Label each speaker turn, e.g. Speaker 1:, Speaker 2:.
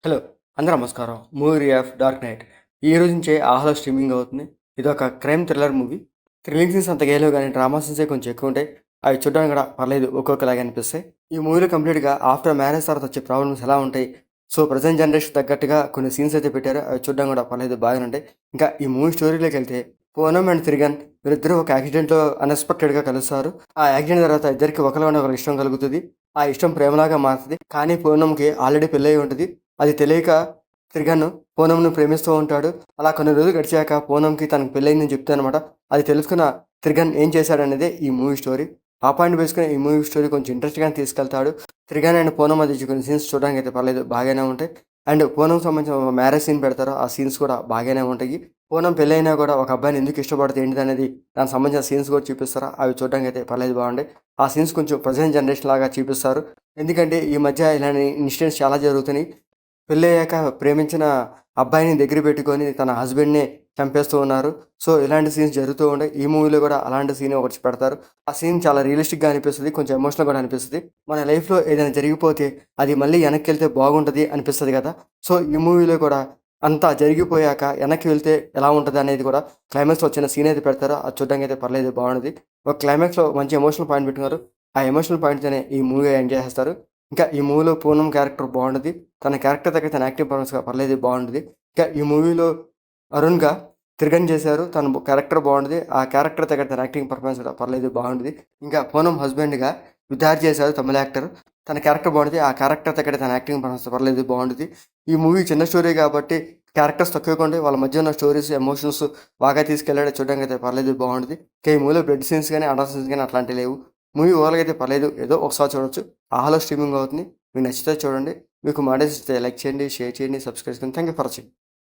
Speaker 1: Hello! అందరూ నమస్కారం. Movie of dark night. ఈ రోజు నుంచే ఆహాలో స్ట్రీమింగ్ అవుతుంది. ఇదొక crime thriller movie. Thrilling scenes అంతగా ఏం లేవు గానీ, డ్రామా సీన్సే కొంచెం ఎక్కువుంటాయి. అవి చూడడానికి కూడా పర్లేదు ఒక్కొక్కలాగా అనిపిస్తాయి. ఈ మూవీలో కంప్లీట్‌గా ఆఫ్టర్ మ్యారేజ్ తర్వాత వచ్చే ప్రాబ్లమ్స్ ఎలా ఉంటాయి, సో ప్రెజెంట్ జనరేషన్ తగ్గట్టుగా కొన్ని సీన్స్ అయితే పెట్టారు. అవి చూడడానికి కూడా పర్లేదు బాగానే ఉంటాయి. ఇంకా ఈ మూవీ స్టోరీలోకెళ్తే పూనమ్ అండ్ త్రిగన్ వీళ్ళిద్దరూ ఒక యాక్సిడెంట్‌లో అన్‌ఎక్స్‌పెక్టెడ్‌గా కలుస్తారు. ఆ యాక్సిడెంట్ తర్వాత ఇద్దరికి ఒకళ్ళమీద ఒకళ్ళకి ఇష్టం కలుగుతది. ఆ ఇష్టం ప్రేమలాగా మారుతది. కానీ పూనమ్‌కి ఆల్రెడీ పెళ్లయి ఉంటది. అది తెలియక త్రిగన్ పూనమ్‌ని ప్రేమిస్తూ ఉంటాడు. అలా కొన్ని రోజులు గడిచాక పూనమ్‌కి తనకు పెళ్లయిందని చెప్తాదనమాట. అది తెలుసుకున్న త్రిగన్ ఏం చేశాడనేదే ఈ మూవీ స్టోరీ. ఆ పాయింట్ బేసుకొని ఈ మూవీ స్టోరీ కొంచెం ఇంట్రెస్ట్‌గానే తీసుకెళ్తాడు. త్రిగన్ అండ్ పూనమ్ మధ్య కొన్ని సీన్స్ చూడడానికైతే పర్లేదు బాగానే ఉంటాయి. అండ్ పూనమ్‌కి సంబంధించిన ఒక మ్యారేజ్ సీన్ పెడతారు. ఆ సీన్స్ కూడా బాగానే ఉంటాయి. పూనమ్ పెళ్లయినా కూడా ఒక అబ్బాయిని ఎందుకు ఇష్టపడుతుంది ఏంటిదనేది దానికి సంబంధించిన సీన్స్ కూడా చూపిస్తారు. అవి చూడడానికైతే పర్లేదు బాగుంటాయి. ఆ సీన్స్ కొంచెం ప్రెజెంట్ జనరేషన్ లాగా చూపిస్తారు. ఎందుకంటే ఈ మధ్య ఇలాంటి ఇన్సిడెంట్స్ చాలా జరుగుతున్నాయి. పెళ్ళయ్యాక ప్రేమించిన అబ్బాయిని దగ్గర పెట్టుకొని తన హస్బెండ్‌నే చంపేస్తూ ఉన్నారు. సో, ఇలాంటి సీన్స్ జరుగుతూ ఉంటాయి. ఈ మూవీలో కూడా అలాంటి సీన్ ఒకటి పెడతారు. ఆ సీన్ చాలా రియలిస్టిక్‌గా అనిపిస్తది. కొంచెం ఎమోషనల్ కూడా అనిపిస్తది. మన లైఫ్‌లో ఏదైనా జరిగిపోతే అది మళ్ళీ వెనక్కెళ్తే బాగుంటది అనిపిస్తది కదా! సో, ఈ మూవీలో కూడా అంతా జరిగిపోయాక వెనక్కి వెళ్తే ఎలా ఉంటదనేది కూడా క్లైమాక్స్‌లో చిన్న సీన్ అయితే పెడతారు. అది చూడడానికైతే పర్లేదు బాగున్నది. ఒక క్లైమాక్స్‌లో మంచి ఎమోషనల్ పాయింట్ పెట్టుకున్నారు. ఆ ఎమోషనల్ పాయింట్‌తోనే ఈ మూవీ ఎంజాయ్ చేస్తారు. ఇంకా ఈ మూవీలో పూనమ్ క్యారెక్టర్ బాగుంటది. తన క్యారెక్టర్ తగ్గ తన యాక్టింగ్ పర్ఫార్మెన్స్‌గా పర్లేదు బాగుంటది. ఇంకా ఈ మూవీలో అరుణ్‌గా త్రిగన్ చేశారు. తన క్యారెక్టర్ బాగుంటది. ఆ క్యారెక్టర్ తగ్గ తన యాక్టింగ్ పర్ఫార్మెన్స్ కూడా పర్లేదు బాగుంటది. ఇంకా పూనమ్ హస్బెండ్‌గా విద్యార్థి చేశారు తమిళ్ యాక్టర్. తన క్యారెక్టర్ బాగుంటది. ఆ క్యారెక్టర్ తగ్గట్టు తన యాక్టింగ్ పర్ఫార్మెన్స్ పర్లేదు బాగుంటది. ఈ మూవీ చిన్న స్టోరీ కాబట్టి క్యారెక్టర్స్ తక్కువగా ఉంటాయి. వాళ్ళ మధ్య ఉన్న స్టోరీస్, ఎమోషన్స్ బాగా తీసుకెళ్ళాడు. చూడడానికైతే పర్లేదు బాగుంటది. ఇంకా ఈ మూవీలో బ్లడ్ సీన్స్ గాని, అడల్ట్ సీన్స్ గాని అట్లాంటివి లేవు. మూవీ ఓవరాల్‌గా అయితే పర్లేదు. ఏదో ఒకసారి చూడొచ్చు. ఆహాలో స్ట్రీమింగ్ అవుతుంది. మీకు నచ్చితే చూడండి. మీకు మా నచ్చితే లైక్ చేయండి, షేర్ చేయండి, సబ్స్క్రైబ్ చేయండి. Thank you for watching.